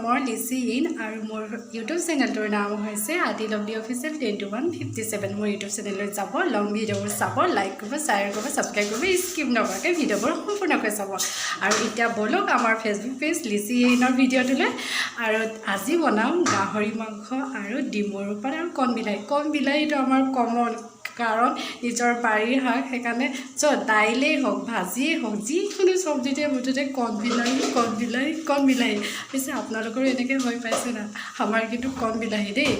মই লিচি ইন আৰু মোৰ ইউটিউব চেনেলটোৰ নাম হৈছে আদি লভলি অফিচিয়েল 10:157 মোৰ ইউটিউব চেনেললৈ যাব লং ভিডিঅ'বোৰ চাব লাইক কৰিব শ্বেয়াৰ কৰিব ছাবস্ক্ৰাইব কৰিব স্কিপ নকৰাকৈ ভিডিঅ'বোৰ সম্পূৰ্ণকৈ চাব আৰু এতিয়া বলক আমাৰ ফেচবুক পেজ লিচি ইনৰ ভিডিঅ'টোলৈ আৰু আজি বনাম গাহৰি মাংস আৰু ডিমৰ ওপৰত আৰু কণ বিলাহীটো আমাৰ কমন কাৰণ নিজৰ বাৰীৰ শাক সেইকাৰণে দাইলেই হওক ভাজিয়েই হওক যিকোনো চব্জিতে মুঠতে কণ বিলাহী পিছে আপোনালোকৰো এনেকৈ হৈ পাইছে না আমাৰ কিন্তু কণ বিলাহী দেই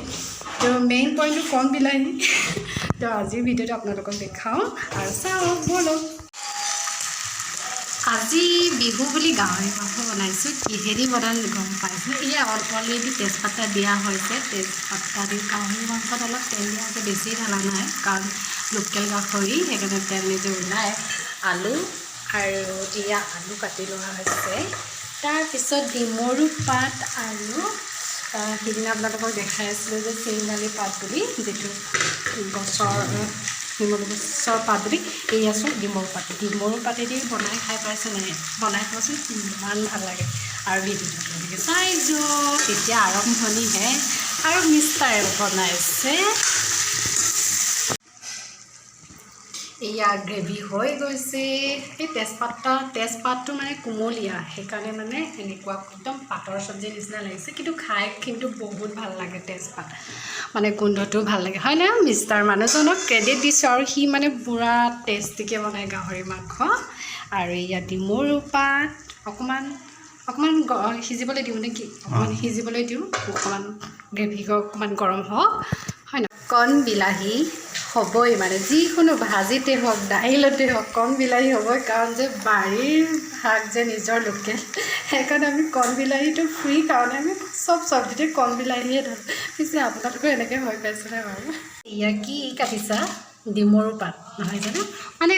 তো মেইন পইণ্টটো কণ বিলাহী তো আজিৰ ভিডিঅ'টো আপোনালোকক দেখাওঁ আৰু চাওক বলক আজি বিহু বুলি গাহৰি মাংস বনাইছোঁ কিহেদি বনাই গম পাইছোঁ এয়া অলৰেডি তেজপাতা দিয়া হৈছে তেজপাতা দি গাহৰি মাংসত অলপ তেল দিয়াকৈ বেছি ঢালা নাই কাৰণ লোকেল গাহৰি সেইকাৰণে তেল নিজে ওলাই আলু আৰু এয়া আলু কাটি লোৱা হৈছে তাৰপিছত ডিমৰু পাত আৰু সেইদিনা আপোনালোকক দেখাই আছিলোঁ যে চিংগালী পাত বুলি যিটো গছৰ পাত বুলি এয়া আছোঁ ডিমৰু পাতেদি বনাই খাই পাইছে নাই বনাই খাবচোন ইমান ভাল লাগে আৰু ভিডিঅ'টো চাইছোঁ তেতিয়া আৰম্ভণিহে আৰু মিষ্টাৰে বনাইছে এয়া গ্ৰেভি হৈ গৈছে এই তেজপাতটো মানে কুমলীয়া সেইকাৰণে মানে এনেকুৱা একদম পাতৰ চব্জি নিচিনা লাগিছে কিন্তু খাই কিন্তু বহুত ভাল লাগে তেজপাত মানে গোন্ধটো ভাল লাগে হয় নাই মিষ্টাৰ মানুহজনক ক্ৰেডিট দিছোঁ আৰু সি মানে পুৰা টেষ্টিকৈ বনায় গাহৰি মাংস আৰু ইয়াত ডিমৰু পাত অকণমান সিজিবলৈ দিওঁ নেকি অকণমান সিজিবলৈ দিওঁ অকণমান গ্ৰেভি অকণমান গৰম হওক হয় নাই কণ বিলাহী হ'বই মানে যিকোনো ভাজিতে হওক দাইলতে হওক কণ বিলাহী হ'বই কাৰণ যে বাৰীৰ শাক যে নিজৰ লোকেল সেইকাৰণে আমি কণ বিলাহীটো ফ্ৰী কাৰণে আমি চব চব্জিতে কণ বিলাহীয়ে ধৰোঁ পিছে আপোনালোকৰ এনেকৈ হৈ পাইছেনে বাৰু এয়া কি কাটিছা ডিমৰু পাত নহয় জানো মানে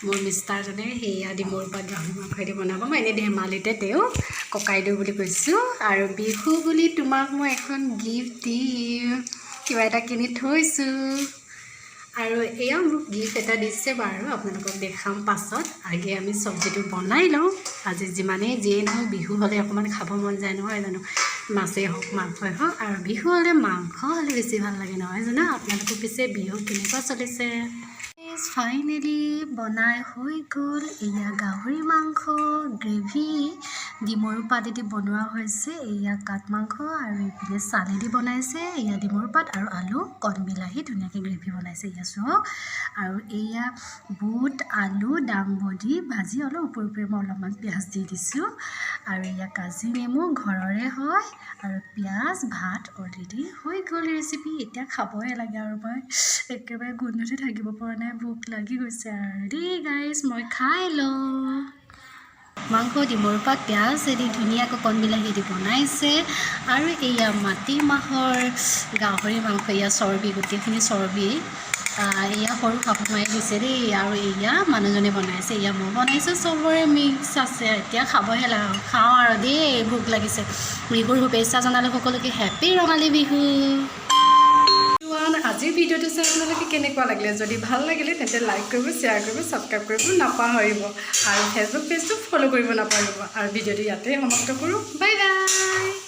মোৰ মিষ্টাৰজনে সেয়া ডিমৰু পাত গাহৰি মাংসদি বনাব মই এনেই ধেমালিতে তেওঁ ককাইদেউ বুলি কৈছোঁ আৰু বিহু বুলি তোমাক মই এখন গিফ্ট দিম কিবা এটা কিনি থৈছোঁ আৰু এয়া মোক গিফ্ট এটা দিছে বাৰু আপোনালোকক দেখাম পাছত আগে আমি চব্জিটো বনাই লওঁ আজি যিয়ে নহওক বিহু হ'লে অকণমান খাব মন যায় নহয় জানো মাছেই হওক মাংসই হওক আৰু বিহু হ'লে মাংস হ'লে বেছি ভাল লাগে নহয় জানো আপোনালোকৰ পিছে বিহু কেনেকুৱা চলিছে ফাইনেলি বনাই হৈ গ'ল এয়া গাহৰি মাংস গ্ৰেভি ডিমৰু পাতেদি বনোৱা হৈছে এয়া কাঠ মাংস আৰু এইপিনে চালেদি বনাইছে এয়া ডিমৰু পাত আৰু আলু কণ বিলাহী ধুনীয়াকৈ গ্ৰেভি বনাইছে এয়া চাওক আৰু এয়া বুট আলু দাংবডি ভাজি অলপ ওপৰে মই অলপমান পিঁয়াজ দি দিছোঁ আৰু এয়া কাজি নেমু ঘৰৰে হয় আৰু পিঁয়াজ ভাত অলৰেডি হৈ গ'ল ৰেচিপি এতিয়া খাবহে লাগে আৰু মই একেবাৰে গোন্ধতে থাকিব পৰা নাই ভোক লাগি গৈছে আৰু দেই গাইজ মই খাই লওঁ মাংস ডিমৰু পাত পিঁয়াজ এদি ধুনীয়াকৈ কণ বিলাহী দি বনাইছে আৰু এয়া মাটিমাহৰ গাহৰি মাংস এয়া চৰ্বি গোটেইখিনি চৰ্বি এয়া সৰু শাহুমাই দিছে দেই আৰু এয়া মানুহজনে বনাইছে এয়া মই বনাইছোঁ চবৰে মিক্স আছে এতিয়া খাবহে লাগে খাওঁ আৰু দেই ভোক লাগিছে বিহুৰ শুভেচ্ছা জনালোঁ সকলোকে হেপী ৰঙালী বিহু আজিৰ ভিডিঅ'টো চাই আপোনালোকে কেনেকুৱা লাগিলে যদি ভাল লাগিলে তেন্তে লাইক কৰিব শ্বেয়াৰ কৰিব ছাবস্ক্ৰাইব কৰিব নাপাহৰিব আৰু ফেচবুক পেজটো ফ'ল' কৰিব নাপাহৰিব আৰু ভিডিঅ'টো ইয়াতে সমাপ্ত কৰোঁ বাই বাই